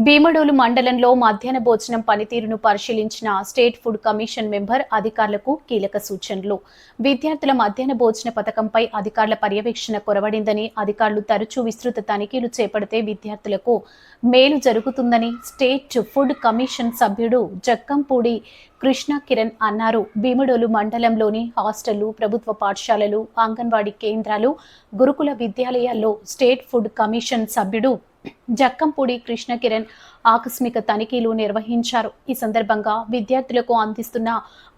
భీమడోలు మండలంలో మధ్యాహ్న భోజనం పనితీరును పరిశీలించిన స్టేట్ ఫుడ్ కమిషన్ మెంబర్ అధికారులకు కీలక సూచనలు. విద్యార్థుల మధ్యాహ్న భోజన పథకంపై అధికారుల పర్యవేక్షణ కొరవడిందని, అధికారులు తరచూ విస్తృత తనిఖీలు చేపడితే విద్యార్థులకు మేలు జరుగుతుందని స్టేట్ ఫుడ్ కమిషన్ సభ్యుడు జక్కంపూడి కృష్ణ కిరణ్ అన్నారు. భీమడోలు మండలంలోని హాస్టళ్లు, ప్రభుత్వ పాఠశాలలు, అంగన్వాడీ కేంద్రాలు, గురుకుల విద్యాలయాల్లో స్టేట్ ఫుడ్ కమిషన్ సభ్యుడు జక్కంపూడి కృష్ణ కిరణ్ ఆకస్మిక తనిఖీలు నిర్వహించారు. ఈ సందర్భంగా విద్యార్థులకు అందిస్తున్న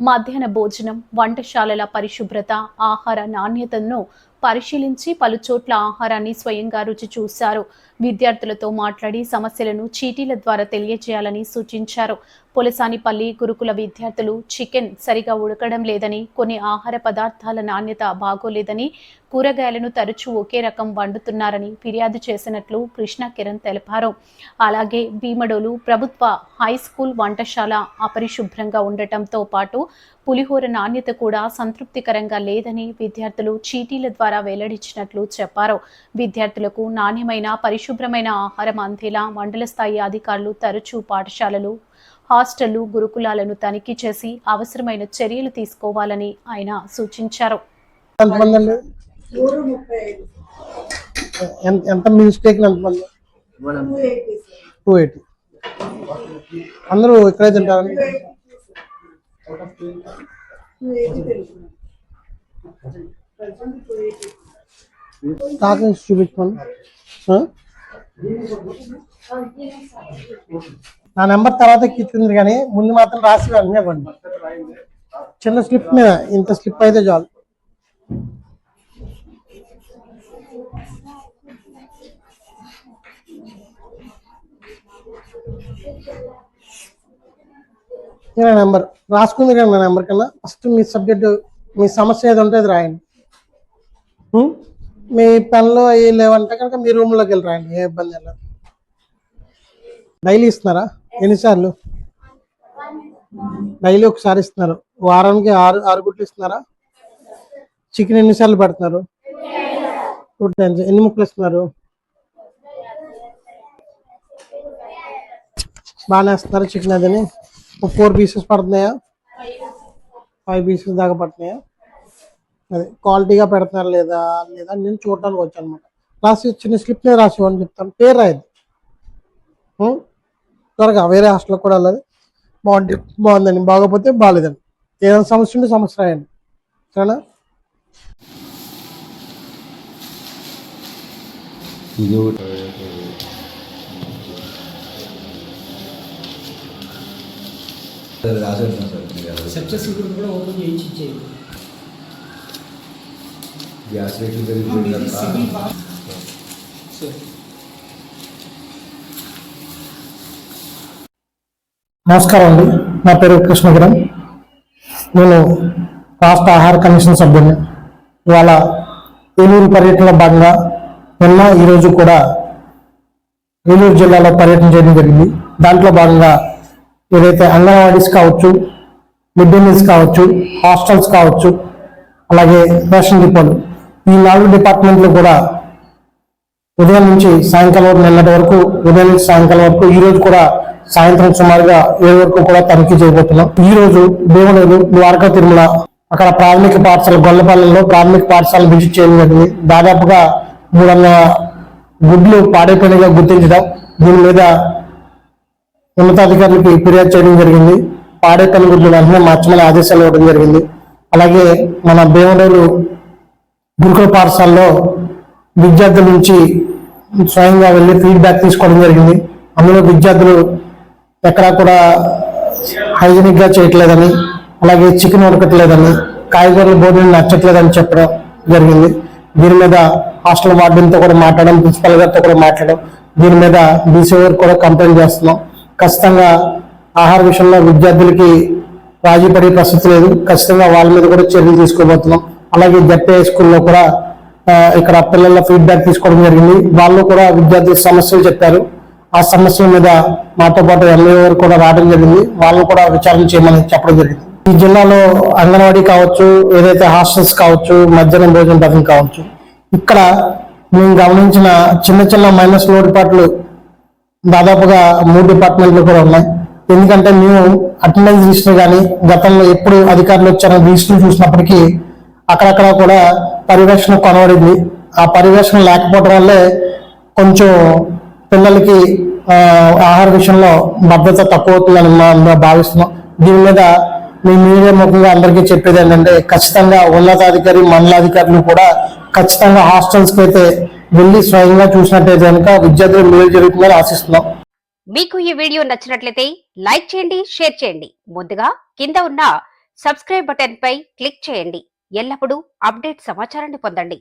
మధ్యాహ్న భోజనం, వంటశాలల పరిశుభ్రత, ఆహార నాణ్యతను పరిశీలించి పలుచోట్ల ఆహారాన్ని స్వయంగా రుచి చూశారు. విద్యార్థులతో మాట్లాడి సమస్యలను చీటీల ద్వారా తెలియజేయాలని సూచించారు. పొలసానిపల్లి గురుకుల విద్యార్థులు చికెన్ సరిగా ఉడకడం లేదని, కొన్ని ఆహార పదార్థాల నాణ్యత బాగోలేదని, కూరగాయలను తరచూ ఒకే రకం వండుతున్నారని ఫిర్యాదు చేసినట్లు కృష్ణ కిరణ్ తెలిపారు. అలాగే భీమడోలు ప్రభుత్వ హై స్కూల్ వంటశాల అపరిశుభ్రంగా ఉండటంతో పాటు పులిహోర నాణ్యత కూడా సంతృప్తికరంగా లేదని విద్యార్థులు చీటీల ద్వారా వెల్లడించినట్లు చెప్పారు. విద్యార్థులకు నాణ్యమైన పరిశుభ్రమైన ఆహారం అందేలా మండల స్థాయి అధికారులు తరచూ పాఠశాలలు, హాస్టళ్లు, గురుకులాలను తనిఖీ చేసి అవసరమైన చర్యలు తీసుకోవాలని ఆయన సూచించారు. అందరూ ఇక్కడే తింటారు. చూపించుకోండి. నా నెంబర్ తర్వాత ఎక్కించుకుంది కానీ ముందు మాత్రం రాసి వెంటనే ఇవ్వండి. చిన్న స్లిప్ మీద ఇంత స్లిప్ అయితే చాలు. నెంబర్ రాసుకుంది కానీ నా నెంబర్ కన్నా ఫస్ట్ మీ సబ్జెక్ట్, మీ సమస్య ఏది ఉంటే అది రాయండి. మీ పెన్లో అవి లేవంటే కనుక మీ రూమ్లోకి వెళ్ళి రాయండి, ఏ ఇబ్బంది లేదు. డైలీ ఇస్తున్నారా? ఎన్నిసార్లు? డైలీ ఒకసారి ఇస్తున్నారు. వారానికి 6 గుడ్లు ఇస్తున్నారా? చికెన్ ఎన్నిసార్లు పెడుతున్నారు? 2 times. ఎన్ని ముక్కలు ఇస్తున్నారు? బాగానే ఇస్తున్నారు చికెన్. అదని 4 pieces పడుతున్నాయా? 5 pieces దాకా పడుతున్నాయా? అదే క్వాలిటీగా పెడుతున్నారు లేదా లేదా నేను చూడటానికి వచ్చాను అనమాట. రాసి చిన్న స్లిప్ మీద రాసి ఇవ్వని చెప్తాను. పేరు రాయదు. త్వరగా వేరే హాస్టల్కి కూడా వెళ్ళదు. బాగుందండి, బాగోపోతే బాగాలేదండి. ఏదైనా సమస్య ఉంటే సమస్య రాయండి, సరేనా? నమస్కారం అండి, నా పేరు కృష్ణకిరణ్. నేను రాష్ట్ర ఆహార కమిషన్ సభ్యుని. ఇవాళ ఏలూరు పర్యటనలో భాగంగా నిన్న ఈరోజు కూడా ఏలూరు జిల్లాలో పర్యటన చేయడం జరిగింది. దాంట్లో భాగంగా ఏదైతే అంగన్వాడీస్ కావచ్చు, మిడ్ డే మీల్స్ కావచ్చు, హాస్టల్స్ కావచ్చు, అలాగే రేషన్ డిపోలు, ఈ 4 డిపార్ట్మెంట్లు కూడా ఉదయం నుంచి సాయంకాలం వరకు, నిన్నటి వరకు ఉదయం నుంచి సాయంకాలం వరకు, ఈ రోజు కూడా సాయంత్రం సుమారుగా 7 వరకు కూడా తనిఖీ చేయబోతున్నాం. ఈ రోజు భీమడోలు, ద్వారకా తిరుమల, అక్కడ ప్రాథమిక పాఠశాల గొల్లపల్లెలో ప్రాథమిక పాఠశాల విజిట్ చేయడం జరిగింది. దాదాపుగా 300 గుడ్లు పాడైపోయినగా గుర్తించడం, దీని మీద ఉన్నతాధికారులకి ఫిర్యాదు చేయడం జరిగింది. పాడైపోయిన గుడ్లు వెంటనే మార్చమని ఆదేశాలు ఇవ్వడం జరిగింది. అలాగే మన భీమడోలు గురుకుల పాఠశాలలో విద్యార్థుల నుంచి స్వయంగా వెళ్ళి ఫీడ్బ్యాక్ తీసుకోవడం జరిగింది. అందులో విద్యార్థులు ఎక్కడా కూడా హైజీనిక్ గా చేయట్లేదని, అలాగే చికెన్ ఉడకట్లేదని, కాయగూరల భోజనం నచ్చట్లేదని చెప్పడం జరిగింది. దీని మీద హాస్టల్ వార్డెన్తో కూడా మాట్లాడడం, ప్రిన్సిపల్ గారితో కూడా మాట్లాడడం, దీని మీద డీసీ కూడా కంప్లైంట్ చేస్తున్నాం. ఖచ్చితంగా ఆహార విషయంలో విద్యార్థులకి రాజీ పడే ప్రసక్తి లేదు. ఖచ్చితంగా వాళ్ళ మీద కూడా చర్యలు తీసుకోబోతున్నాం. అలాగే జడ్పీ స్కూల్లో కూడా ఇక్కడ పిల్లల ఫీడ్బ్యాక్ తీసుకోవడం జరిగింది. వాళ్ళు కూడా విద్యార్థుల సమస్యలు చెప్పారు. ఆ సమస్యల మీద మాతో పాటు ఎంఏ వారు కూడా రావడం జరిగింది. వాళ్ళు కూడా విచారణ చేయమని చెప్పడం జరిగింది. ఈ జిల్లాలో అంగన్వాడీ కావచ్చు, ఏదైతే హాస్టల్స్ కావచ్చు, మధ్యాహ్నం భోజన పథకం కావచ్చు, ఇక్కడ మేము గమనించిన చిన్న చిన్న మైనస్ లోటుపాట్లు దాదాపుగా 3 డిపార్ట్మెంట్లు కూడా ఉన్నాయి. ఎందుకంటే మేము అటెండెన్స్ రిజిస్టర్ కానీ గతంలో ఎప్పుడు అధికారులు వచ్చారో రిజిస్టర్ చూసినప్పటికీ అక్కడక్కడ కూడా పర్యవేక్షణ కొనబడింది. ఆ పర్యవేక్షణ లేకపోవడం వల్లే కొంచెం పిల్లలకి ఆహార విషయంలో భద్రత తక్కువ అవుతుందని మేము భావిస్తున్నాం. దీని మీద మీ మీడియా ముఖంగా అందరికీ చెప్పేది ఏంటంటే ఖచ్చితంగా ఉన్నతాధికారి మండలాధికారులు కూడా ఖచ్చితంగా హాస్టల్స్కి అయితే వెళ్ళి స్వయంగా చూసినట్టయితే కనుక విద్యార్థులు మేలు జరుగుతుందని ఆశిస్తున్నాం. మీకు ఈ వీడియో నచ్చినట్లయితే లైక్ చేయండి, షేర్ చేయండి. ముందుగా కింద ఉన్న సబ్స్క్రైబ్ బటన్ పై క్లిక్ చేయండి. ఎల్లప్పుడూ అప్డేట్ సమాచారాన్ని పొందండి.